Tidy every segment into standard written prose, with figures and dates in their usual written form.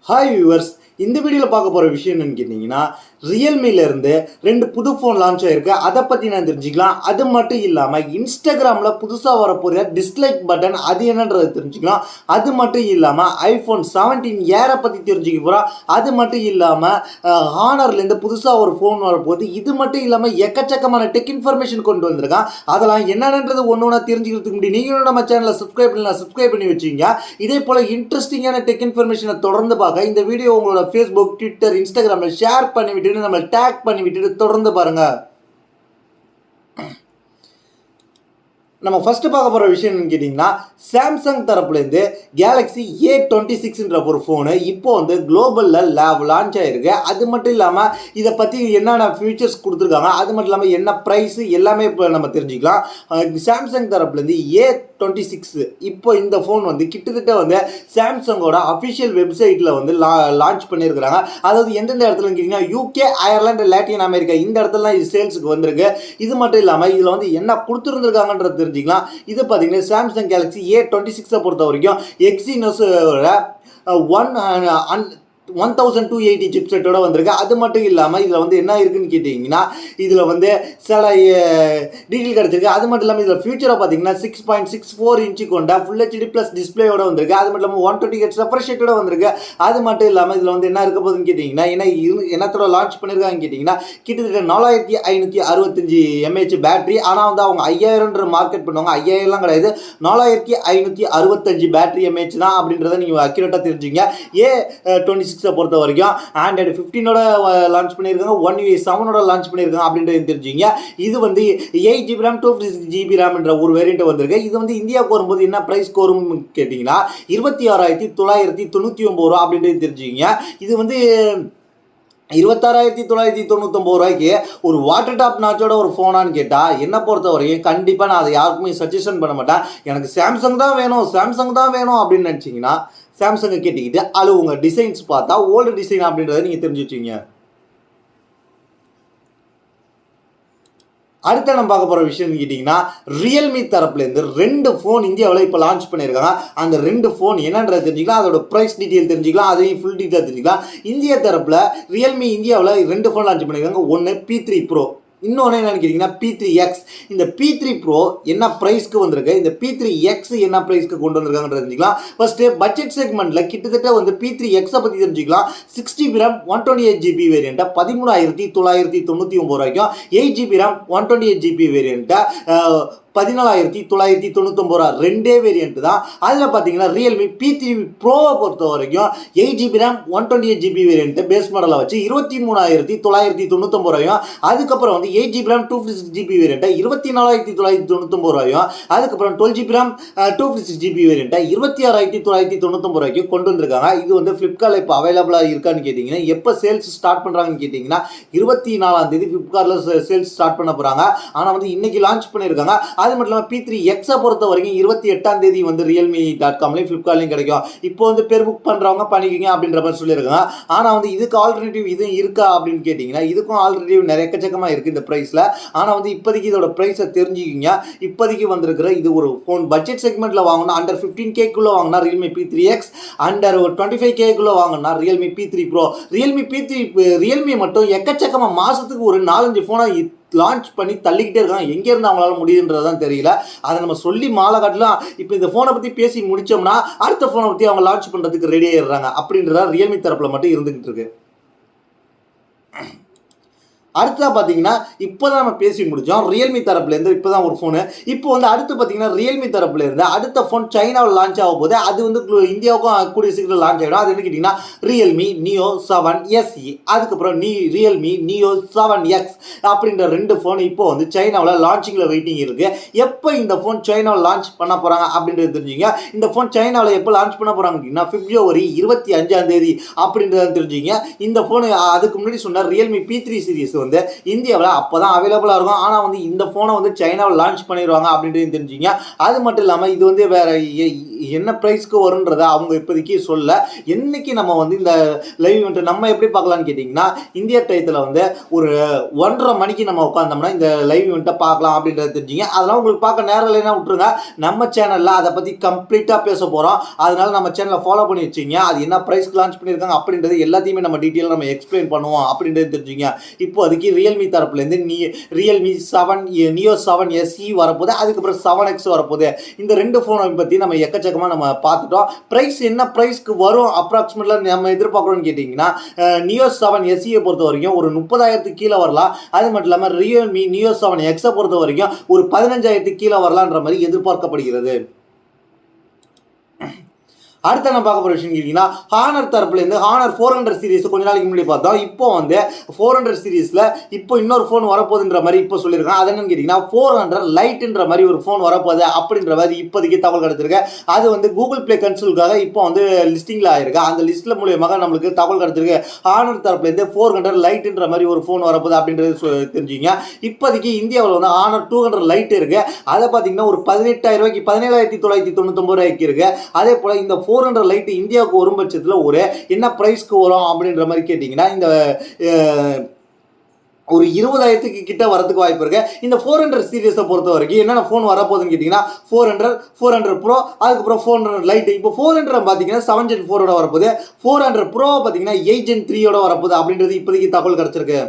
Hi viewers, இந்த வீடியோவில் பார்க்க போகிற விஷயம் என்னன்னு கேட்டிங்கன்னா, ரியல்மிலேருந்து 2 புது ஃபோன் லான்ச் ஆகிருக்கு. அதை பற்றி நான் தெரிஞ்சுக்கலாம். அது மட்டும் இல்லாமல் இன்ஸ்டாகிராமில் புதுசாக வரப்போகிற டிஸ்லைக் பட்டன் அது என்னன்றதை தெரிஞ்சுக்கலாம். அது மட்டும் இல்லாமல் ஐஃபோன் 17 ஏரை பற்றி தெரிஞ்சுக்க போகிறோம். அது மட்டும் இல்லாமல் ஹானர்லேருந்து புதுசாக ஒரு ஃபோன் வரப்போகுது. இது மட்டும் இல்லாமல் எக்கச்சக்கமான டெக் இன்ஃபர்மேஷன் கொண்டு வந்திருக்கான். அதெல்லாம் என்னன்றது ஒன்று ஒன்றா தெரிஞ்சுக்கிறதுக்கு முன்னாடி நீங்களும் நம்ம சேனலை சப்ஸ்கிரைப் பண்ணி வச்சுங்க. இதே போல் இன்ட்ரெஸ்டிங்கான டெக் இன்ஃபர்மேஷனை தொடர்ந்து பார்க்க இந்த வீடியோ உங்களோட ஃபேஸ்புக், ட்விட்டர், இன்ஸ்டாகிராமில் ஷேர் பண்ணி விட்டுட்டு நம்ம டேக் பண்ணி விட்டுட்டு தொடர்ந்து பாருங்க. நம்ம ஃபர்ஸ்ட் பார்க்க போகிற விஷயம் என்னன்னு கேட்டிங்கன்னா, சாம்சங் தரப்புலேருந்து கேலக்ஸி A26ன்ற ஒரு ஃபோனு இப்போ வந்து குளோபலில் லான்ச் ஆகிருக்கு. அது மட்டும் இல்லாமல் இதை பற்றி என்னென்ன ஃபியூச்சர்ஸ் கொடுத்துருக்காங்க, அது மட்டும் இல்லாமல் என்ன ப்ரைஸு எல்லாமே இப்போ நம்ம தெரிஞ்சுக்கலாம். சாம்சங் தரப்புலேருந்து A26 இப்போ இந்த ஃபோன் வந்து கிட்டத்தட்ட வந்து சாம்சங்கோட அஃபிஷியல் வெப்சைட்டில் வந்து லான்ச் பண்ணியிருக்கிறாங்க. அதாவது எந்தெந்த இடத்துலன்னு கேட்டிங்கன்னா, UK, அயர்லாந்து, லாட்டின் அமெரிக்கா இந்த இடத்துலலாம் இது சேல்ஸுக்கு வந்திருக்கு. இது மட்டும் இல்லாமல் இதில் வந்து என்ன கொடுத்துருந்துருக்காங்கன்றது தெரிஞ்சுக்கலாம். இது பார்த்தீங்கன்னா சாம்சங் கேலக்ஸி A26 பொறுத்த வரைக்கும் எக்ஸினோஸோட 1280 சிப்செட்டோட வந்திருக்கு. அது மட்டும் இல்லாமல் இதில் வந்து என்ன இருக்குன்னு கேட்டிங்கன்னா, இதில் வந்து சில டீட்டெயில் கிடச்சிருக்கு. அது மட்டும் இல்லாமல் இதில் ஃபியூச்சராக பார்த்தீங்கன்னா 6.64 இன்ச்சு கொண்ட ஃபுல் HD ப்ளஸ் டிஸ்பிளேயோட வந்திருக்கு. அது மட்டும் இல்லாமல் 120 ஹெர்ட்ஸ் ரெஃப்ரெஷ் ரேட்டோட வந்திருக்கு. அது மட்டும் இல்லாமல் இதில் வந்து என்ன இருக்க போகுதுன்னு கேட்டிங்கன்னா, என்னத்தோட லான்ச் பண்ணியிருக்காங்கன்னு கேட்டிங்கன்னா, கிட்டத்தட்ட 4565 mAh பேட்டரி. ஆனால் வந்து அவங்க 5000 மார்க்கெட் பண்ணுவாங்க. 5000லாம் கிடையாது, 4565 பேட்டரி mAh தான் அப்படின்றத நீங்கள் அக்யூரேட்டாக தெரிஞ்சுங்க. A26 பொறுத்த வரைக்கும் ஆண்ட்ராய்டு 15ஓட லான்ச் பண்ணியிருக்காங்க, One UI 7ஓட லான்ச் பண்ணியிருக்காங்க அப்படின்றது தெரிஞ்சுங்க. இது வந்து 8GB RAM 256GB RAM என்ற ஒரு வேரியண்ட் வந்திருக்கு. இது வந்து இந்தியாவுக்கு வரும்போது என்ன ப்ரைஸ் வரும் கேட்டிங்கன்னா 26,999 ரூபா அப்படின்றது தெரிஞ்சுங்க. இது வந்து 26,999 ரூபாய்க்கு ஒரு வாட்டர் டாப் நாச்சோட ஒரு ஃபோனான்னு கேட்டால் என்னை பொறுத்த வரைக்கும் கண்டிப்பாக நான் அதை யாருக்குமே சஜஷன் பண்ண மாட்டேன். எனக்கு சாம்சங் தான் வேணும் அப்படின்னு நினச்சிங்கன்னா சாம்சங்கை கேட்டுக்கிட்டு அது உங்கள் டிசைன்ஸ் பார்த்தா ஓல்டு டிசைன் அப்படின்றத நீங்கள் தெரிஞ்சு வச்சுங்க. அடுத்த நம்ம பார்க்க போகிற விஷயம்னு கேட்டிங்கன்னா, ரியல்மி தரப்புலேருந்து 2 ஃபோன் இந்தியாவில் இப்போ லான்ச் பண்ணியிருக்காங்க. அந்த 2 ஃபோன் என்னன்றதை தெரிஞ்சுக்கலாம், அதோட ப்ரைஸ் டீட்டெயில் தெரிஞ்சுக்கலாம், அதையும் ஃபுல் டீட்டெயில் தெரிஞ்சுக்கலாம். இந்தியா தரப்பில் ரியல்மி இந்தியாவில் 2 ஃபோன் லான்ச் பண்ணியிருக்காங்க. ஒன்று P3 Pro, இன்னொன்று என்னன்னு கேட்டிங்கன்னா P3X. இந்த P3 Pro என்ன ப்ரைஸ்க்கு வந்திருக்கு, இந்த P3X என்ன ப்ரைஸ்க்கு கொண்டு வந்திருக்காங்கன்னு தெரிஞ்சுக்கலாம். ஃபஸ்ட்டு பட்ஜெட் செக்மெண்ட்டில் கிட்டத்தட்ட வந்து P3X பற்றி தெரிஞ்சுக்கலாம். 6GB RAM 128GB வேரியண்ட்டை 13,999 ரூபாய்க்கும், 8GB RAM 128GB வேரியண்ட்டை 14,999 ரூபா. ரெண்டே வேரியண்ட் தான். அதில் பார்த்தீங்கன்னா ரியல்மி P3 ப்ரோவை பொறுத்த வரைக்கும் 8GB RAM 128GB variant base மாடலில் வச்சு 23,999 ரூபாயும், அதுக்கப்புறம் வந்து 8GB RAM 256GB வேரியண்ட்டை 24,999 ரூபாயும், அதுக்கப்புறம் 12GB RAM 256GB வேரியண்ட்டை 26,999 ரூபாய்க்கு கொண்டு வந்திருக்காங்க. இது வந்து ஃப்ளிப்கார்ட்டில் இப்போ அவைலபிளாக இருக்கான்னு கேட்டிங்கன்னா, எப்போ சேல்ஸ் ஸ்டார்ட் பண்ணுறாங்கன்னு கேட்டிங்கன்னா 24ஆம் தேதி ஃப்ளிப்கார்ட்டில் சேல்ஸ் ஸ்டார்ட் பண்ண போகிறாங்க. ஆனால் வந்து இன்றைக்கி லான்ச் பண்ணியிருக்காங்க. அது மட்டும் இல்லாமல் P3X பொறுத்த வரைக்கும் 28ஆம் தேதி வந்து realme.comலையும் ஃப்ளிப்கார்ட்லையும் கிடைக்கும். இப்போ வந்து பேர் புக் பண்ணுறவங்க பண்ணிக்கிங்க அப்படின்ற மாதிரி சொல்லியிருக்காங்க. ஆனால் வந்து இதுக்கு ஆல்டர்னேட்டிவ் இதுவும் இருக்கா அப்படின்னு கேட்டிங்கன்னா, இதுக்கும் ஆல்டர்னேட்டிவ் நிறைய எக்கச்சக்கமாக இருக்குது இந்த ப்ரைஸில். ஆனால் வந்து இப்போதைக்கு இதோட ப்ரைஸை தெரிஞ்சுக்கிங்க. இப்போதைக்கு வந்திருக்கிற இது ஒரு ஃபோன் பட்ஜெட் செக்மெண்ட்டில் வாங்கினா அண்டர் 15K வாங்கினா ரியல்மி P3X, அண்டர் 25K வாங்கினா ரியல்மி P3 Pro. ரியல்மி மட்டும் எக்கச்சக்கமாக மாதத்துக்கு ஒரு 4-5 ஃபோனாக லான்ச் பண்ணி தள்ளிக்கிட்டே இருக்காங்க. எங்கேருந்து அவங்களால முடியுன்றதான் தெரியல. அதை நம்ம சொல்லி மாலை காட்டலாம். இப்போ இந்த ஃபோனை பற்றி பேசி முடித்தோம்னா அடுத்த ஃபோனை பற்றி அவங்க லான்ச் பண்ணுறதுக்கு ரெடி ஆகிடுறாங்க. அப்படின்றதா ரியல்மி தரப்பில் மட்டும் இருந்துக்கிட்டு இருக்கு. அடுத்ததாக பார்த்தீங்கன்னா இப்போ தான் நம்ம பேசி முடித்தோம். ரியல்மி தரப்புலேருந்து இப்போ தான் ஒரு ஃபோனு. இப்போ வந்து அடுத்து பார்த்தீங்கன்னா ரியல்மி தரப்புலேருந்து அடுத்த ஃபோன் சைனாவில் லான்ச் ஆக போது அது வந்து இந்தியாவுக்கும் கூடிய சீக்கிரம் லான்ச் ஆகிடும். அது என்ன கேட்டிங்கன்னா ரியல்மி நியோ 7 SE, அதுக்கப்புறம் ரியல்மி நியோ 7X அப்படின்ற 2 ஃபோன் இப்போ வந்து சைனாவில் லான்ச்சிங்கில் வெயிட்டிங் இருக்குது. எப்போ இந்த ஃபோன் சைனாவில் லான்ச் பண்ண போகிறாங்க அப்படின்றது தெரிஞ்சுங்க. இந்த ஃபோன் சைனாவில் எப்போ லான்ச் பண்ண போகிறாங்க அப்படின்னா February 25ஆம் தேதி அப்படின்றத தெரிஞ்சுங்க. இந்த ஃபோனு அதுக்கு முன்னாடி சொன்ன ரியல்மி P3 சீரிஸ் வந்து இந்தியாவில் அப்போ தான் அவைலபிளாக இருக்கும். ஆனால் வந்து இந்த ஃபோனை வந்து சைனாவில் லான்ச் பண்ணிடுவாங்க அப்படின்றது தெரிஞ்சுங்க. அது மட்டும் இல்லாமல் இது வந்து வேறு என்ன ப்ரைஸ்க்கு வரும்ன்றத அவங்க இப்போதைக்கு சொல்ல. என்னைக்கு நம்ம வந்து இந்த லைவ் ஈவெண்ட் நம்ம எப்படி பார்க்கலாம்னு கேட்டிங்கன்னா, இந்தியா டயத்தில் வந்து ஒரு 1:30 மணிக்கு நம்ம உட்காந்தோம்னா இந்த லைவ் ஈவெண்ட்டை பார்க்கலாம் அப்படின்றத தெரிஞ்சுங்க. அதெல்லாம் உங்களுக்கு பார்க்க நேரம் இல்லைன்னா விட்டுருங்க. நம்ம சேனலில் அதை பற்றி கம்ப்ளீட்டாக பேச போகிறோம். அதனால நம்ம சேனலை ஃபாலோ பண்ணி வச்சுங்க. அது என்ன ப்ரைஸ்க்கு லான்ச் பண்ணியிருக்காங்க அப்படின்றது எல்லாத்தையுமே நம்ம டீட்டெயிலாக நம்ம எக்ஸ்பிளைன் பண்ணுவோம் அப்படின்றது தெரிஞ்சுங்க. இப்போ அதுக்கு ரியல்மி தரப்புலேருந்து ரியல்மி 7 நியோ 7 SE வரப்போகுது. அதுக்கப்புறம் 7X வரப்போகுது. இந்த 2 ஃபோனை பற்றி நம்ம எக்கச்சக்கமாக நம்ம பார்த்துட்டோம். ப்ரைஸ் என்ன ப்ரைஸ்க்கு வரும் அப்ராக்சிமேட்லாம் நம்ம எதிர்பார்க்குறோம்னு கேட்டிங்கன்னா, நியோ 7 SE பொறுத்த வரைக்கும் ஒரு 30,000 கீழே வரலாம். அது மட்டும் இல்லாமல் ரியல்மி நியோ 7 X பொறுத்த வரைக்கும் ஒரு 15,000 கீழே வரலான்ற மாதிரி எதிர்பார்க்கப்படுகிறது. அடுத்த நம்ம பார்க்க போகிற விஷயம் கேட்டிங்கன்னா, ஹானர் தரப்புலேருந்து ஹானர் 400 சீரிஸ் கொஞ்ச நாளைக்கு முன்னாடி பார்த்தோம். இப்போ வந்து 400 சீரிஸில் இப்போ இன்னொரு ஃபோன் வரப்போகுதுன்ற மாதிரி இப்போ சொல்லியிருக்காங்க. அது என்னன்னு கேட்டிங்கன்னா 400 லைட்டுன்ற மாதிரி ஒரு ஃபோன் வரப்போகுது அப்படின்ற மாதிரி இப்போதைக்கு தகவல் கிடச்சிருக்கு. அது வந்து கூகுள் ப்ளே கன்சோலுக்காக இப்போ வந்து லிஸ்டிங்கில் ஆயிருக்கு. அந்த லிஸ்ட்டில் மூலியமாக நம்மளுக்கு தகவல் கிடச்சிருக்கு. ஹானர் தரப்புலேருந்து 400 லைட்டுன்ற மாதிரி ஒரு ஃபோன் வரப்போகுது அப்படின்றது தெரிஞ்சுங்க. இப்போதைக்கு இந்தியாவில் வந்து ஹானர் 200 லைட் இருக்குது. அதை பார்த்தீங்கன்னா ஒரு 18,000 17,999 இருக்குது. அதே போல் இந்த 400 லைட் இந்தியாவுக்கு வரும் பட்சத்தில் ஒரு என்ன ப்ரைஸ்க்கு வரும் அப்படின்ற மாதிரி கேட்டிங்கன்னா, இந்த ஒரு 20,000 கிட்ட வரதுக்கு வாய்ப்பு இருக்கு. இந்த 400 சீரிஸை பொறுத்த வரைக்கும் என்னென்ன ஃபோன் வரப்போகுதுன்னு கேட்டிங்கன்னா 400 ப்ரோ, அதுக்கப்புறம் 400 லைட். இப்போ 400 பார்த்தீங்கன்னா 7 Gen 4 வரப்போகுது. 400 ப்ரோ பார்த்தீங்கன்னா 8 Gen 3 வரப்போகுது அப்படின்றது இப்போதைக்கு தகவல் கிடச்சிருக்கு.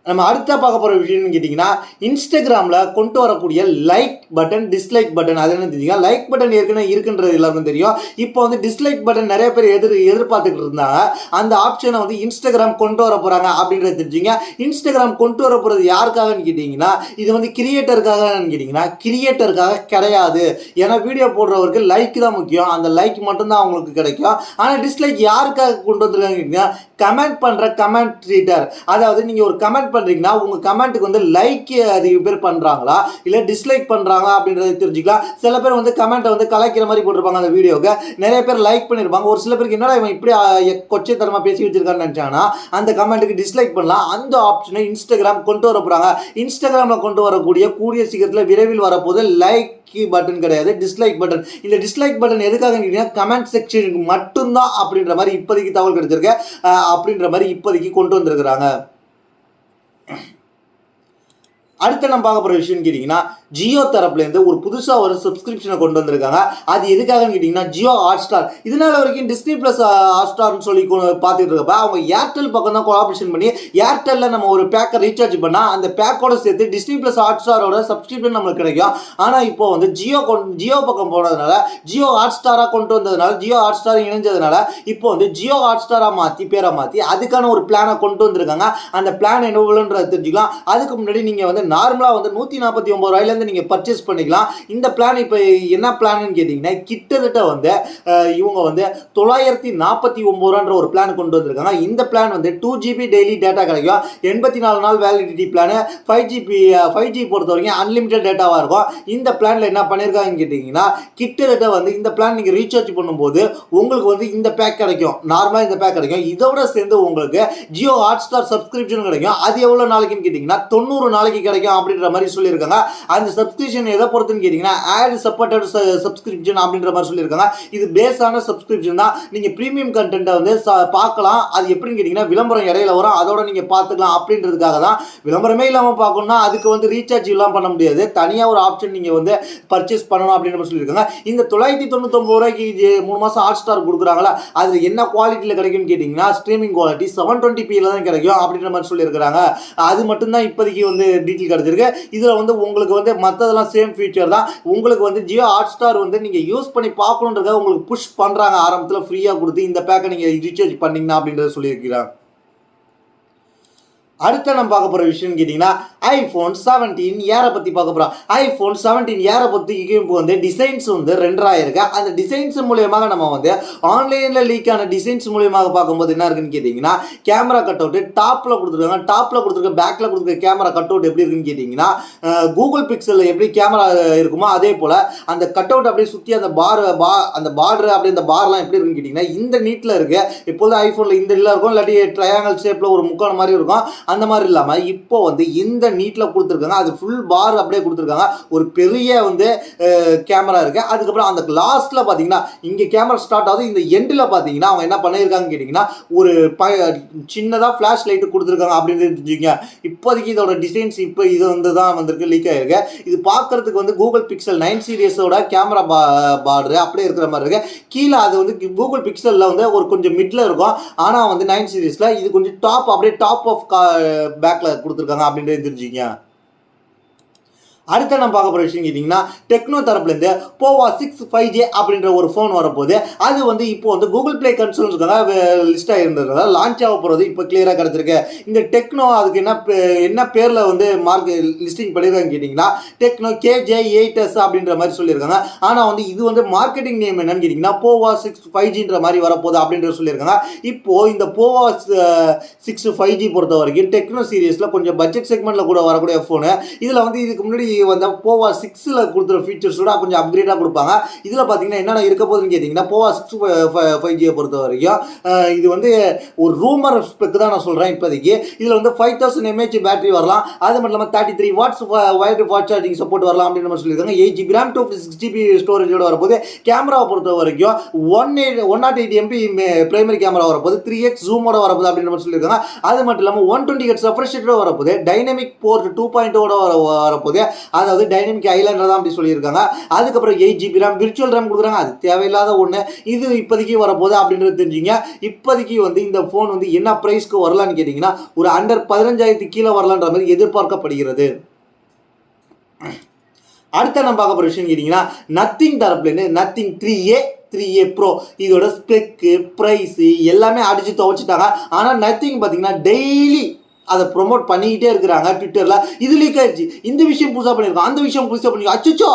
நம்ம அடுத்த பார்க்க போகிற விஷயம்னு கேட்டிங்கன்னா, இன்ஸ்டாகிராமில் கொண்டு வரக்கூடிய லைக் பட்டன் டிஸ்லைக் பட்டன். அது என்ன தெரிஞ்சுங்க, லைக் பட்டன் ஏற்கனவே இருக்குன்றது எல்லாருக்கும் தெரியும். இப்போ வந்து டிஸ்லைக் பட்டன் நிறைய பேர் எதிர்பார்த்துக்கிட்டு இருந்தாங்க. அந்த ஆப்ஷனை வந்து இன்ஸ்டாகிராம் கொண்டு வர போகிறாங்க அப்படின்றது தெரிஞ்சுங்க. இன்ஸ்டாகிராம் கொண்டு வர போகிறது யாருக்காகன்னு கேட்டிங்கன்னா, இது வந்து கிரியேட்டருக்காகன்னு கேட்டிங்கன்னா கிரியேட்டருக்காக கிடையாது. ஏன்னா வீடியோ போடுறவருக்கு லைக் தான் முக்கியம். அந்த லைக் மட்டும்தான் அவங்களுக்கு கிடைக்கும். ஆனால் டிஸ்லைக் யாருக்காக கொண்டு வந்துருக்காங்க கேட்டிங்கன்னா, கமெண்ட் பண்ணுற கமெண்ட் ட்ரீட்டர். அதாவது நீங்கள் ஒரு கமெண்ட் பண்ணுறீங்கன்னா உங்கள் கமெண்ட்டுக்கு வந்து லைக் அதிக பேர் பண்ணுறாங்களா இல்லை டிஸ்லைக் பண்ணுறாங்க அப்படின்றத தெரிஞ்சுக்கலாம். சில பேர் வந்து கமெண்ட்டை வந்து கலாய்க்கிற மாதிரி போட்டிருப்பாங்க அந்த வீடியோவுக்கு. நிறைய பேர் லைக் பண்ணியிருப்பாங்க. ஒரு சில பேருக்கு என்னடா இவன் இப்படி கொச்சைத்தனமாக பேசி வச்சிருக்கான்னு நினச்சாங்கன்னா அந்த கமெண்ட்டுக்கு டிஸ்லைக் பண்ணலாம். அந்த ஆப்ஷனை இன்ஸ்டாகிராம் கொண்டு வர போகிறாங்க. இன்ஸ்டாகிராமில் கொண்டு வரக்கூடிய கூடிய சீக்கிரத்தில் விரைவில் வரப்போது லைக் பட்டன் கிடையாது, டிஸ்லைக் பட்டன். இந்த டிஸ்லைக் பட்டன் எதுக்காக கேட்டீங்கன்னா கமெண்ட் செக்ஷனுக்கு மட்டும்தான் அப்படின்ற மாதிரி இப்போதைக்கு தகவல் கிடைச்சிருக்கு. அப்படின்ற மாதிரி இப்போதைக்கு கொண்டு வந்திருக்கிறாங்க. அடுத்து நம்ம பார்க்க போகிற விஷயம்னு கேட்டிங்கன்னா, ஜியோ தரப்புலேருந்து ஒரு புதுசாக ஒரு சப்ஸ்கிரிப்ஷனை கொண்டு வந்திருக்காங்க. அது எதுக்காகன்னு கேட்டிங்கன்னா ஜியோ ஹாட்ஸ்டார். இதனால் வரைக்கும் டிஸ்னி ப்ளஸ் ஹாட்ஸ்டார்னு சொல்லி பார்த்துட்டு இருக்கப்ப அவங்க ஏர்டெல் பக்கம் தான் கொலாபரேஷன் பண்ணி ஏர்டெல்லில் நம்ம ஒரு பேக்கை ரீசார்ஜ் பண்ணால் அந்த பேக்கோட சேர்த்து டிஸ்னி ப்ளஸ் ஹாட்ஸ்டாரோட சப்ஸ்கிரிப்ஷன் நம்மளுக்கு கிடைக்கும். ஆனால் இப்போ வந்து ஜியோ பக்கம் போனதுனால ஜியோ ஹாட்ஸ்டாராக கொண்டு வந்ததுனால ஜியோ ஹாட்ஸ்டார் இணைஞ்சதுனால இப்போ வந்து ஜியோ ஹாட்ஸ்டாராக மாற்றி பேரை மாற்றி அதுக்கான ஒரு பிளானை கொண்டு வந்திருக்காங்க. அந்த பிளான் என்னன்றதை தெரிஞ்சுக்கலாம். அதுக்கு முன்னாடி நீங்கள் வந்து நார்மலாக வந்து 149 ரூபாயிலேருந்து நீங்கள் பர்ச்சேஸ் பண்ணிக்கலாம். இந்த பிளான் இப்போ என்ன பிளான்னு கேட்டிங்கன்னா கிட்டத்தட்ட வந்து இவங்க வந்து 949 ரூபான்ற ஒரு பிளான் கொண்டு வந்திருக்காங்க. இந்த பிளான் வந்து 2 GB டெய்லி டேட்டா கிடைக்கும். 84 நாள் வேலிடிட்டி பிளான். 5G பொறுத்த வரைக்கும் அன்லிமிட்டட் டேட்டாவாக இருக்கும். இந்த பிளானில் என்ன பண்ணியிருக்காங்கன்னு கேட்டிங்கன்னா கிட்டத்தட்ட வந்து இந்த பிளான் நீங்கள் ரீசார்ஜ் பண்ணும்போது உங்களுக்கு வந்து இந்த பேக் கிடைக்கும். நார்மலாக இந்த பேக் கிடைக்கும். இதோட சேர்ந்து உங்களுக்கு ஜியோ ஹாட்ஸ்டார் சப்ஸ்கிரிப்ஷன் கிடைக்கும். அது எவ்வளோ நாளைக்குன்னு கேட்டிங்கன்னா 90 நாளைக்கு கிடைக்கும் அப்படின்ற மாதிரி சொல்லியிருக்காங்க. அந்த சப்ஸ்கிரிப்ஷன் எதை பொறுத்துன்னு கேட்டிங்கன்னா ஆட் சப்போர்ட்டட் சப்ஸ்கிரிப்ஷன் அப்படின்ற மாதிரி சொல்லியிருக்காங்க. இது பேஸான சப்ஸ்கிரிப்ஷன் தான். நீங்கள் ப்ரீமியம் கண்டென்ட்டை வந்து பார்க்கலாம். அது எப்படின்னு கேட்டிங்கன்னா விளம்பரம் இடையில வரும், அதோட நீங்கள் பார்த்துக்கலாம் அப்படின்றதுக்காக தான். விளம்பரமே இல்லாமல் பார்க்கணும்னா அதுக்கு வந்து ரீசார்ஜ் எல்லாம் பண்ண முடியாது. தனியாக ஒரு ஆப்ஷன் நீங்கள் வந்து பர்ச்சேஸ் பண்ணணும் அப்படின்ற மாதிரி சொல்லியிருக்காங்க. இந்த 999 ரூபாய்க்கு 3 மாதம் ஹாட் ஸ்டார் கொடுக்குறாங்களா, அது என்ன குவாலிட்டியில் கிடைக்கும்னு கேட்டிங்கன்னா ஸ்ட்ரீமிங் குவாலிட்டி 720p தான் கிடைக்கும் அப்படின்ற மாதிரி சொல்லியிருக்கிறாங்க. அது மட்டும்தான் இப்போதைக்கு வந்து டீட்டெயில் கிடைச்சிருக்கு. இதில் வந்து உங்களுக்கு வந்து மற்றதெல்லாம் சேம் ஃபீச்சர் தான். உங்களுக்கு வந்து ஜியோ ஹாட்ஸ்டார் வந்து நீங்கள் யூஸ் பண்ணி பார்க்கணுன்றத உங்களுக்கு புஷ் பண்ணுறாங்க. ஆரம்பத்தில் ஃப்ரீயாக கொடுத்து இந்த பேக்கை நீங்கள் ரீசார்ஜ் பண்ணிங்கன்னா அப்படின்றத சொல்லியிருக்கிறாங்க. அடுத்த நம்ம பார்க்க போகிற விஷயம்னு கேட்டிங்கன்னா iPhone 17 ஏரை பற்றி பார்க்க போகிறோம். iPhone 17 ஏரை பற்றி இப்போ வந்து டிசைன்ஸ் வந்து ரெண்டர் ஆயிருக்கு. அந்த டிசைன்ஸ் மூலியமாக நம்ம வந்து ஆன்லைனில் லீக்கான டிசைன்ஸ் மூலியமாக பார்க்கும்போது என்ன இருக்குன்னு கேட்டிங்கன்னா கேமரா கட் அவுட்டு டாப்பில் கொடுத்துருக்காங்க. டாப்பில் கொடுத்துருக்க பேக்கில் கொடுத்துருக்க கேமரா கட் அவுட் எப்படி இருக்குன்னு கேட்டிங்கன்னா கூகுள் பிக்சலில் எப்படி கேமரா இருக்குமோ அதே போல் அந்த கட் அவுட் அப்படியே சுற்றி அந்த அந்த பார்டர் அப்படி இந்த பார்லாம் எப்படி இருக்குன்னு கேட்டிங்கன்னா இந்த நீட்டில் இருக்குது. இப்போது ஐஃபோனில் இந்த இல்லை இருக்கும், இல்லாட்டி ட்ரையாங்கல் ஷேப்பில் ஒரு முக்கோணம் மாதிரி இருக்கும். அந்த மாதிரி இல்லாமல் இப்போ வந்து இந்த நீட்டில் கொடுத்துருக்காங்க. அது ஃபுல் பார் அப்படியே கொடுத்துருக்காங்க. ஒரு பெரிய வந்து கேமரா இருக்குது. அதுக்கப்புறம் அந்த லாஸ்ட்டில் பார்த்தீங்கன்னா இங்கே கேமரா ஸ்டார்ட் ஆகுது. இந்த எண்டில் பார்த்தீங்கன்னா அவங்க என்ன பண்ணியிருக்காங்கன்னு கேட்டிங்கன்னா ஒரு சின்னதாக ஃப்ளாஷ் லைட்டு கொடுத்துருக்காங்க அப்படின்னு தெரிஞ்சுங்க. இப்போதைக்கு இதோட டிசைன்ஸ் இப்போ இது வந்து தான் வந்திருக்கு, லீக் ஆகிருக்கு. இது பார்க்குறதுக்கு வந்து கூகுள் பிக்சல் 9 சீரியஸோட கேமரா பார்டரு அப்படியே இருக்கிற மாதிரி இருக்குது. கீழே அது வந்து கூகுள் பிக்சலில் வந்து ஒரு கொஞ்சம் மிடில் இருக்கும். ஆனால் வந்து 9 சீரிஸில் இது கொஞ்சம் அப்படியே டாப் ஆஃப் பேக்கில் கொடுத்துருக்காங்க அப்படின்றது தெரிஞ்சுங்க. அடுத்த நம்ம பார்க்க போகிற விஷயம் கேட்டிங்கன்னா டெக்னோ தரப்புலேருந்து போவா 6 5G அப்படின்ற ஒரு ஃபோன் வரப்போகுது. அது வந்து இப்போ வந்து கூகுள் ப்ளே கன்சோல்ஸ்க்காக லிஸ்ட்டாக இருந்ததுனால லான்ச் ஆக போகிறது இப்போ கிளியராக கிடச்சிருக்கு. இந்த டெக்னோ அதுக்கு என்ன பேரில் வந்து லிஸ்டிங் பண்ணியிருக்காங்கன்னு கேட்டிங்கன்னா டெக்னோ KJ8S அப்படின்ற மாதிரி சொல்லியிருக்காங்க. ஆனால் வந்து இது வந்து மார்க்கெட்டிங் நேம் என்னன்னு கேட்டிங்கன்னா போவா 6 5Gன்ற மாதிரி வரப்போகுது அப்படின்ற சொல்லியிருக்காங்க. இப்போது இந்த போவா 6 5G பொறுத்த வரைக்கும் டெக்னோ சீரியஸில் கொஞ்சம் பட்ஜெட் செக்மெண்ட்டில் கூட வரக்கூடிய ஃபோனு. இதில் வந்து இதுக்கு முன்னாடி வந்து போவா 6ல் கொடுத்துற ஃபீச்சர்ஸோட கொஞ்சம் அப்கிரேடாக கொடுப்பாங்க. இதில் பார்த்தீங்கன்னா என்னென்ன இருக்க போகுதுன்னு கேட்டிங்கன்னா போவா 6 5G பொறுத்த வரைக்கும் இது வந்து ஒரு ரூமர் ஸ்பெக் தான் நான் சொல்கிறேன். இப்போதைக்கு இதில் வந்து 5000 mAh பேட்டரி வரலாம். அது மட்டும் இல்லாமல் 33 watts wired fast charging support வரலாம் அப்படின்னு நம்ம சொல்லியிருக்காங்க. 8GB RAM 256GB ஸ்டோரேஜோட வரப்போது. கேமராவை பொறுத்த வரைக்கும் 108 MP பிரைமரி கேமரா வரப்போது. 3x ஜூமோட வரப்போது அப்படின்னு நம்ம சொல்லியிருக்காங்க. அது மட்டும் இல்லாமல் 120Hz ரெஃப்ரெஷ் ரேட்டோட வரப்போது. டைனமிக் போர்ட் 2.0 வரப்போது. அதாவது டைனமிக் ஐலாண்டர் தான் அப்படி சொல்லியிருக்காங்க. அதுக்கப்புறம் 8GB RAM விர்ச்சுவல் RAM கொடுக்குறாங்க. அது தேவையில்லாத ஒன்று. இது இப்போதைக்கு வரப்போகுது அப்படின்றது தெரிஞ்சுங்க. இப்போதைக்கு வந்து இந்த ஃபோன் வந்து என்ன ப்ரைஸ்க்கு வரலான்னு கேட்டிங்கன்னா ஒரு அண்டர் 15,000 கீழே வரலான்ற மாதிரி எதிர்பார்க்கப்படுகிறது. அடுத்த நம்ம பார்க்க போகிற விஷயம் கேட்டிங்கன்னா நத்திங் தரப்புலேருந்து நத்திங் 3A ப்ரோ இதோட ஸ்பெக்கு ப்ரைஸு எல்லாமே அடித்து துவச்சிட்டாங்க. ஆனால் நத்திங் பார்த்தீங்கன்னா டெய்லி அதை ப்ரொமோட் பண்ணிக்கிட்டே இருக்கிறாங்க ட்விட்டரில். இது லீக் ஆயிடுச்சு, இந்த விஷயம் புதுசாக பண்ணியிருக்கோம், அந்த விஷயம் புதுசாக பண்ணியிருக்கோம், அச்சோ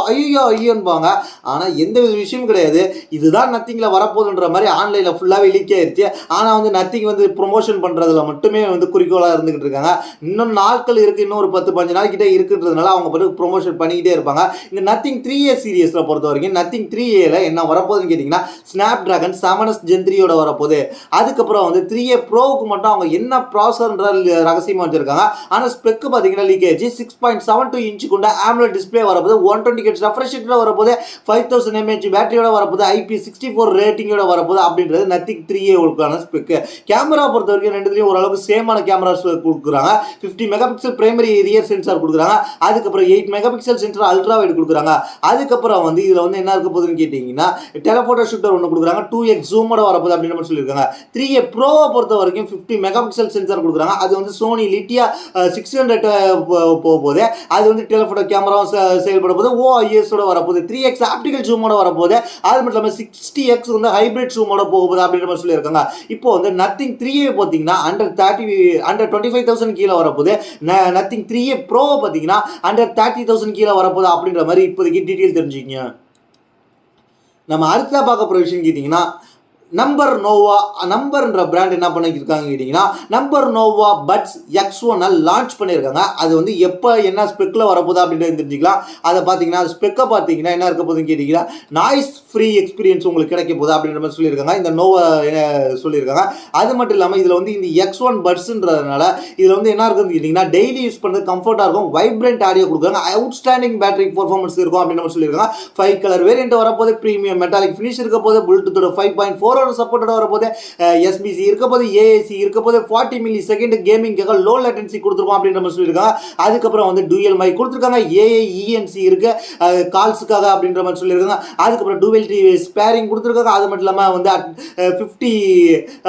ஐயோன்பாங்க. ஆனால் எந்த வித விஷயமும் கிடையாது. இதுதான் நத்திங்கில் வரப்போகுதுன்ற மாதிரி ஆன்லைனில் ஃபுல்லாகவே லீக் ஆயிடுச்சு. ஆனால் வந்து நத்திங் வந்து ப்ரொமோஷன் பண்ணுறதுல மட்டுமே வந்து குறிக்கோளாக இருந்துகிட்டு இருக்காங்க. இன்னும் நாட்கள் இருக்குது, இன்னும் ஒரு 10-15 நாள் கிட்டே இருக்குன்றதுனால அவங்க பிறகு ப்ரொமோஷன் பண்ணிக்கிட்டே இருப்பாங்க. இந்த நத்திங் 3A சீரியஸில் பொறுத்த வரைக்கும் நத்திங் 3Aல என்ன வரப்போகுதுன்னு கேட்டிங்கன்னா ஸ்னாப் ட்ராகன் 7S Gen 3யோட வரப்போகுது. அதுக்கப்புறம் வந்து 3A ப்ரோவுக்கு மட்டும் அவங்க என்ன ப்ராசர்ன்ற ரகசியமாக வச்சிருக்காங்க. ஆனால் ஸ்பெக்கு பார்த்தீங்கன்னா லீக் ஆயிடுச்சு. 6.72 இன்ச் கொண்ட AMOLED டிஸ்பிளே வரப்போது. 120Hz ரெஃப்ரெஷ் ரேட்டோட வரப்போது. 5000 mAh பேட்டரியோட வரப்போது. IP64 ரேட்டிங்கோட வரப்போது அப்படின்றது நத்திங் 3A ஸ்பெக்கு. கேமரா பொறுத்த வரைக்கும் ரெண்டுலேயும் ஓரளவுக்கு சேமான கேமரா கொடுக்குறாங்க. 50 மெகாபிக்சல் பிரைமரி ரியர் சென்சார் கொடுக்குறாங்க. அதுக்கப்புறம் 8 மெகாபிக்சல் சென்சார் அல்ட்ரா வைட் கொடுக்குறாங்க. அதுக்கப்புறம் வந்து இதில் வந்து என்ன இருக்க போகுதுன்னு கேட்டிங்கன்னா டெலஃபோட்டோ ஷூட்டர் ஒன்று கொடுக்குறாங்க. 2x ஜூமோட வரப்போது அப்படின்னு நம்ம சொல்லியிருக்காங்க. 3A ப்ரோவை பொறுத்த வரைக்கும் 50 மெகாபிக்சல் சென்சார் கொடுக்குறாங்க. அது வந்து சோனி லிட்டியா 600 போகும்போது அது வந்து டெலஃபோட்டோ கேமராவும் செயல்பட போது. OIS-ஓட வரப்போகுது. 3x ஆப்டிகல் ஜூமோட வரப்போகுது. அது மட்டும் இல்லாமல் 60x வந்து ஹைப்ரிட் ஜூமோட போகுது அப்படின்ற மாதிரி சொல்லியிருக்காங்க. இப்போ வந்து நத்திங் 3A பார்த்தீங்கன்னா அண்டர் 25,000 கீழே வரப்போகுது. நத்திங் 3A ப்ரோ பார்த்தீங்கன்னா அண்டர் 30,000 கீழே வரப்போகுது அப்படின்ற மாதிரி இப்போதைக்கு டீட்டெயில் தெரிஞ்சுக்கிங்க. நம்ம அடுத்த பார்க்க போகிற விஷயம் கேட்டிங்கன்னா நம்பர்ன்ற பிராண்ட் என்ன பண்ணிருக்காங்க கேட்டிங்கன்னா number Noah puts X1 launch பண்ணியிருக்காங்க. அது வந்து எப்போ என்ன ஸ்பெக்கில் வரப்போகுது அப்படின்றது தெரிஞ்சுக்கலாம். அதை பார்த்தீங்கன்னா ஸ்பெக்கை பார்த்தீங்கன்னா என்ன இருக்க போகுதுன்னு கேட்டிங்கன்னா நாய்ஸ் ஃப்ரீ எக்ஸ்பீரியன்ஸ் உங்களுக்கு கிடைக்க போகுது அப்படின்ற மாதிரி சொல்லியிருக்காங்க. இந்த நோவா சொல்லியிருக்காங்க. அது மட்டும் இல்லாமல் இதில் வந்து இந்த X1 பட்ஸுன்றதுனால இதில் வந்து என்ன இருக்குன்னு கேட்டிங்கன்னா டெய்லி யூஸ் பண்ணுறது கம்ஃபர்ட்டாக இருக்கும். வைப்ரண்ட் ஆடியோ கொடுக்குறாங்க. அவுட்ஸ்டாண்டிங் பேட்டரி பர்ஃபார்மன்ஸ் இருக்கும் அப்படின்னு நம்ம சொல்லியிருக்காங்க. 5 கலர் வேரியன்ட் வரப்போது. ப்ரீமியம் மெட்டாலிக் ஃபினிஷ் இருக்க போது. ப்ளூடூத்தோட 5.4 சப்போர்ட்டோட வரப்போது. SBC இருக்க போது. AAC இருக்க போது. 40 மில்லி செகண்ட் கேமிங்காக லோ லேட்டன்சி கொடுத்துருக்கோம் அப்படின்னு நம்ம சொல்லியிருக்காங்க. அதுக்கப்புறம் வந்து டூயல் மைக் கொடுத்துருக்காங்க. AAENC இருக்கு கால்ஸுக்காக அப்படின்ற மாதிரி சொல்லியிருக்காங்க. அதுக்கப்புறம் டூவல் ஸ்பேரிங் கொடுத்துருக்காங்க. அது மட்டும் இல்லாமல் வந்து 50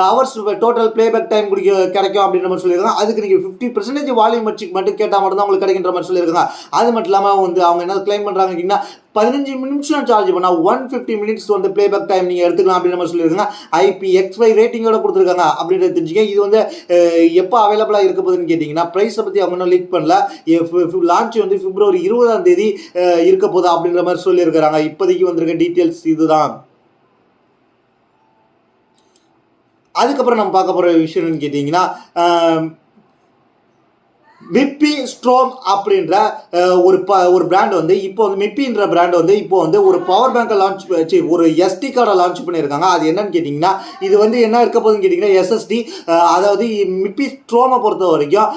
ஹவர்ஸ் டோட்டல் பிளேபேக் டைம் கிடைக்கும் அப்படின்ற மாதிரி சொல்லியிருக்காங்க. அதுக்கு நீங்கள் 50% வால்யூம் வச்சு மட்டும் கேட்டால் மட்டும் தான் உங்களுக்கு கிடைக்கின்ற மாதிரி சொல்லியிருக்காங்க. அது மட்டும் இல்லாமல் வந்து அவங்க என்ன கிளைம் பண்ணுறாங்க அப்படின்னா 15 நிமிஷம் சார்ஜ் பண்ணால் 150 மினிட்ஸ் வந்து பிளேபேக் டைம் நீங்கள் எடுத்துக்கலாம் அப்படின்ற மாதிரி சொல்லியிருக்காங்க. IPX5 ரேட்டிங்கோட கொடுத்துருக்காங்க அப்படின்றத தெரிஞ்சுக்க. இது வந்து எப்போ அவைலபிளாக இருக்க போகுதுன்னு கேட்டிங்கன்னா ப்ரைஸை பற்றி அவங்க இன்னும் லீக் பண்ணல. லான்ச் வந்து February 20 இருக்க போகுது அப்படின்ற மாதிரி சொல்லியிருக்கிறாங்க. இப்போதைக்கு வந்திருக்க டீட்டெயில்ஸ் இதுதான். அதுக்கப்புறம் நம்ம பார்க்க போகிற விஷயம்னு கேட்டிங்கன்னா மிப்பி ஸ்ட்ரோம் அப்படின்ற ஒரு பிராண்ட் வந்து இப்போ வந்து மிப்பின்ற பிராண்ட் வந்து இப்போ வந்து ஒரு பவர் பேங்கை லான்ச் ஒரு எஸ்டி கார்டை லான்ச் பண்ணியிருக்காங்க. அது என்னன்னு கேட்டிங்கன்னா இது வந்து என்ன இருக்க போகுதுன்னு கேட்டிங்கன்னா எஸ்எஸ்டி, அதாவது மிப்பி ஸ்ட்ரோமை பொறுத்த வரைக்கும்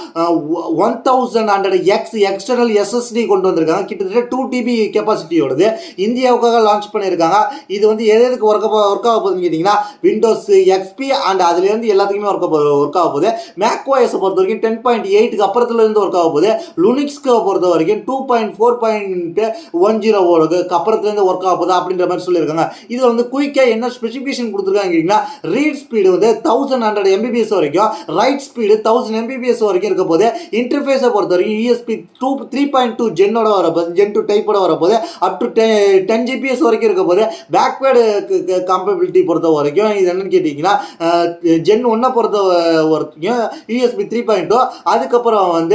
1100 எக்ஸ்டர்னல் எஸ்எஸ்டி கொண்டு வந்திருக்காங்க. கிட்டத்தட்ட 2 TB கெப்பாசிட்டியோடது இந்தியாவுக்காக லான்ச் பண்ணியிருக்காங்க. இது வந்து எதுக்கு ஒர்க் ஆக போகுதுன்னு கேட்டிங்கன்னா விண்டோஸ் எக்ஸ்பி அண்ட் அதுலேருந்து எல்லாத்துக்குமே ஒர்க் ஆக போகுது. மேக்ஓஎஸை பொறுத்த வரைக்கும் 10.8க்கு அப்புறத்துல இருந்து ஒர்க் ஆக போகுது. லுனிக்ஸ்க்கு பொறுத்த வரைக்கும் 2.4.10 அப்புறத்துல இருந்து ஒர்க் ஆக போகுது அப்படின்ற மாதிரி சொல்லியிருக்காங்க. இதுல வந்து குயிக்கா என்ன ஸ்பெசிஃபிகேஷன் கொடுத்துருக்காங்க, ரீட் ஸ்பீடு வந்து 1100 MBPS வரைக்கும், ரைட் ஸ்பீடு 1000 MBPS வரைக்கும் இருக்க போது. இன்டர்ஃபேஸை பொறுத்த வரைக்கும் யூஎஸ்பி 3.2 ஜென்னோட வரப்போது, ஜென் 2 டைப்போட வரப்போது, அப் டு 10 GPS வரைக்கும் இருக்க போது. பேக்வேர்டு கம்பேபிலிட்டி பொறுத்த வரைக்கும் இது என்னன்னு கேட்டிங்கன்னா ஜென் 1 பொறுத்த வரைக்கும் யூஎஸ்பி 3.2, அதுக்கப்புறம் வந்து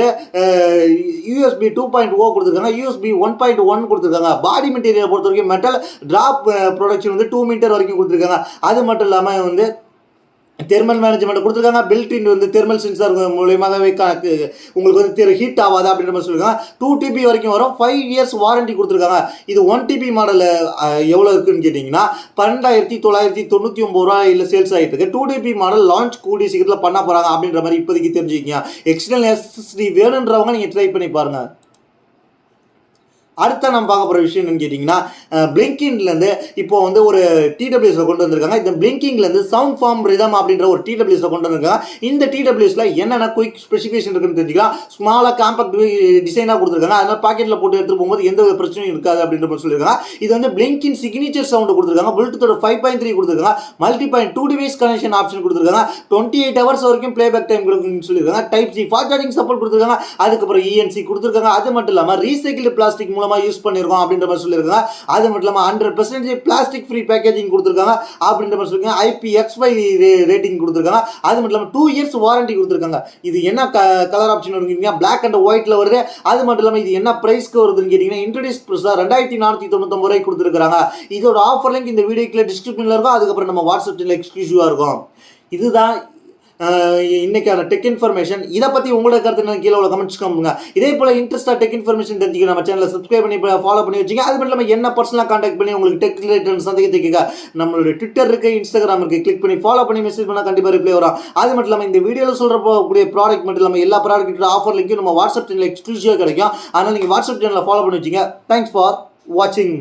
யூஎஸ்பி 2.0 கொடுத்துருக்காங்க, யூஎஸ்பி 1.1 கொடுத்துருக்காங்க. பாடி மெட்டீரியல் பொறுத்த வரைக்கும் மெட்டல் டிராப் ப்ரொடக்ஷன் வந்து 2 மீட்டர் வரைக்கும் கொடுத்துருக்காங்க. அது மட்டும் இல்லாமல் வந்து தெர்மல் மேனேஜ்மெண்ட் கொடுத்துருக்காங்க. பில்டின் வந்து தெர்மல் சென்சார் மூலியமாகவே உங்களுக்கு வந்து ஹீட் ஆகாது அப்படின்ற மாதிரி சொல்லியிருக்காங்க. 2 TB வரைக்கும் வரும். 5 years வாரண்டி கொடுத்துருக்காங்க. இது 1 TB மாடல் எவ்வளோ இருக்குன்னு கேட்டிங்கன்னா 12,999 ரூபாயில் சேல்ஸ் ஆகிட்டு இருக்கு. 2 TB மாடல் லான்ச் கூடிய சீக்கிரத்தில் பண்ண போகிறாங்க அப்படின்ற மாதிரி இப்போதைக்கு தெரிஞ்சுக்கிங்க. எக்ஸ்டர்னல் எஸ்எஸ்டி வேணுன்றவங்க நீங்கள் ட்ரை பண்ணி பாருங்கள். அடுத்த நம்ம பார்க்க போகிற விஷயம் என்னன்னு கேட்டிங்கன்னா பிளிங்கிங்லேருந்து இப்போ வந்து ஒரு TWS கொண்டு வந்திருக்காங்க. இந்த பிளிங்கிங்லேருந்து சவுண்ட் ஃபார்ம் ரிதம் அப்படின்ற ஒரு TWS கொண்டு வந்திருக்காங்க. இந்த TWSல என்னென்ன குயிக் ஸ்பெசிஃபிகேஷன் இருக்குன்னு தெரிஞ்சுக்கலாம். ஸ்மாலாக காம்பேக்ட் டிசைனாக கொடுத்துருக்காங்க. அதனால் பாக்கெட்டில் போட்டு எடுத்துகிட்டு போகும்போது எந்த ஒரு பிரச்சனையும் இருக்காது அப்படின்ற மாதிரி சொல்லியிருக்காங்க. இது வந்து பிளிங்கிங் சிக்னேச்சர் சவுண்டு கொடுத்துருக்காங்க. ப்ளூடூத்தோட 5.3 கொடுத்துருக்காங்க. மல்டி.2 டிவைஸ் கனெக்ஷன் ஆப்ஷன் கொடுத்துருக்காங்க. 28 hours வரைக்கும் பிளேபேக் டைம் கொடுக்குன்னு சொல்லியிருக்காங்க. Type-C ஃபாஸ்ட் சார்ஜிங் சப்போர்ட் கொடுத்துருக்காங்க. அதுக்கப்புறம் ENC கொடுத்துருக்காங்க. அது மட்டும் இல்லாமல் ரீசைக்கிள் பிளாஸ்டிக் மூலமாக யூஸ் பண்ணியிருக்கோம் அப்படின்ற மாதிரி சொல்லியிருக்காங்க. அது மட்டும் இல்லாமல் 100% பிளாஸ்டிக் ஃப்ரீ பேக்கேஜிங் கொடுத்துருக்காங்க அப்படின்ற மாதிரி சொல்லியிருக்காங்க. IPX5 ரேட்டிங் கொடுத்துருக்காங்க. அது மட்டும் இல்லாமல் 2 years வாரண்டி கொடுத்துருக்காங்க. இது என்ன கலர் ஆப்ஷன் இருக்குங்க, பிளாக் அண்ட் ஒயிட்ல வருது. அது மட்டும் இல்லாமல் இது என்ன பிரைஸ்க்கு வருதுன்னு கேட்டிங்கன்னா இன்ட்ரோடியூஸ் ப்ரைஸாக 2499 ரூபாய்க்கு கொடுத்துருக்காங்க. இதோட ஆஃபர் லிங்க் இந்த வீடியோக்குள்ள டிஸ்கிரிப்ஷனில் இருக்கும். அதுக்கப்புறம் நம்ம வாட்ஸ்அப் சேனல் எக்ஸ்க்ளூசிவாக இருக்கும். இதுதான் இன்னைக்கான டெக் இன்ஃபர்மேஷன். இதை பற்றி உங்களோட கருத்து கீழே உள்ள கமெண்ட்ஸ் பண்ணுங்க. இதே போல இன்ட்ரெஸ்டாக டெக் இன்ஃபர்மேஷன் தெரிஞ்சுக்க நம்ம சேனலை சப்ஸ்கிரைப் பண்ணி ஃபாலோ பண்ணி வச்சுங்க. அது மட்டும் இல்லாமல் என்ன பர்சனலாக கான்டாக்ட் பண்ணி உங்களுக்கு டெக் ரிலேட்டட் சந்தேகத்தை கேட்க நம்மளோட ட்விட்டர் இருக்கு, இன்ஸ்டாகிராம் இருக்கு, கிளிக் பண்ணி ஃபாலோ பண்ணி மெசேஜ் பண்ணால் கண்டிப்பாக ரிப்ளை வரும். அது மட்டும் இல்லாமல் இந்த வீடியோவில் சொல்கிற ப்ராடக்ட் மட்டும் இல்லாமல் எல்லா ப்ராடக்ட் ஆஃபர் லிங்க்கும் நம்ம வாட்ஸ்அப் சேனல் எக்ஸ்க்ளூசிவாக கிடைக்கும். அதனால் நீங்கள் வாட்ஸ்அப் சேனலில் ஃபாலோ பண்ணி வச்சுங்க. தேங்க்ஸ் ஃபார் வாட்சிங்.